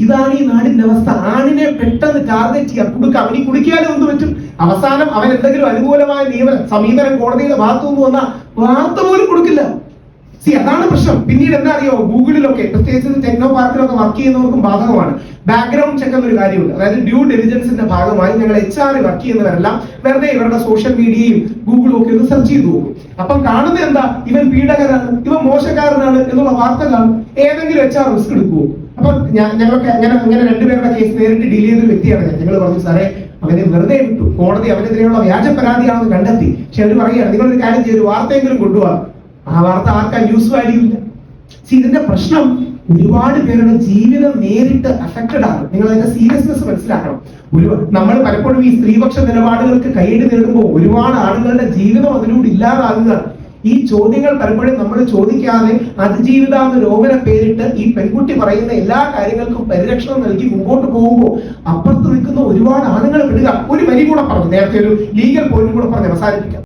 ഇതാണ് ഈ നാടിന്റെ അവസ്ഥ. ആണിനെ പെട്ടെന്ന് ടാർഗറ്റ് ചെയ്യാം, കൊടുക്കുക. അവന് കുടിക്കാനും എന്ത് പറ്റും? അവസാനം അവൻ എന്തെങ്കിലും അനുകൂലമായ സമീപനം കോടതിയുടെ ഭാഗത്തുനിന്ന് വന്ന വാർത്ത പോലും കൊടുക്കില്ല. അതാണ് പ്രശ്നം. പിന്നീട് എന്താ അറിയോ, ഗൂഗിളിലൊക്കെ പ്രത്യേകിച്ച് ടെക്നോ പാർക്കിലൊക്കെ വർക്ക് ചെയ്യുന്നവർക്കും ബാധകമാണ്. ബാക്ക്ഗ്രൗണ്ട് ചെക്ക് എന്നൊരു കാര്യമുണ്ട്. അതായത് ഡ്യൂ ഡെലിജൻസിന്റെ ഭാഗമായി ഞങ്ങൾ HR വർക്ക് ചെയ്യുന്നവരെല്ലാം വെറുതെ ഇവരുടെ സോഷ്യൽ മീഡിയയും ഗൂഗിളും ഒക്കെ ഒന്ന് സെർച്ച് ചെയ്ത് പോകും. അപ്പം കാണുന്നത് എന്താ? ഇവൻ പീഡകനാണ്, ഇവൻ മോശക്കാരനാണ് എന്നുള്ള വാർത്തകളാണ്. ഏതെങ്കിലും HR റിസ്ക് എടുക്കുമോ? അപ്പൊ ഞങ്ങൾക്ക് അങ്ങനെ രണ്ടുപേരുടെ കേസ് നേരിട്ട് ഡീൽ ചെയ്ത വ്യക്തിയാണ് ഞാൻ. ഞങ്ങൾ പറഞ്ഞു, സാറേ അവനെ വെറുതെ വിട്ടു, കോടതി അവനെതിരെയുള്ള വ്യാജ പരാതിയാണെന്ന് കണ്ടെത്തി. പക്ഷെ അവർ പറയുകയാണ്, നിങ്ങളൊരു കാര്യം ചെയ്ത് വാർത്തയെങ്കിലും കൊണ്ടുപോകാം. ആ വാർത്ത ആർക്കാ ന്യൂസ് വാല്യൂ ഇല്ല. ഇതിന്റെ പ്രശ്നം ഒരുപാട് പേരുടെ ജീവിതം നേരിട്ട് അഫക്റ്റഡ് ആണ്. നിങ്ങൾ അതിന്റെ സീരിയസ്നെസ് മനസ്സിലാക്കണം. നമ്മൾ പലപ്പോഴും ഈ സ്ത്രീപക്ഷ നിലപാടുകൾക്ക് കൈയ്യടി നേടുമ്പോൾ ഒരുപാട് ആളുകളുടെ ജീവിതം അതിലൂടെ ഇല്ലാതാകുക. ഈ ചോദ്യങ്ങൾ പലപ്പോഴും നമ്മൾ ചോദിക്കാതെ അതിജീവിതാന്ന് രോഗന പേരിട്ട് ഈ പെൺകുട്ടി പറയുന്ന എല്ലാ കാര്യങ്ങൾക്കും പരിരക്ഷണം നൽകി മുമ്പോട്ട് പോകുമ്പോൾ അപ്പുറത്ത് നിൽക്കുന്ന ഒരുപാട് ആളുകൾ വിടുക. ഒരു വരി കൂടെ പറഞ്ഞു, നേരത്തെ ഒരു ലീഗൽ പോയിന്റ് കൂടെ പറഞ്ഞ് അവസാനിപ്പിക്കാം.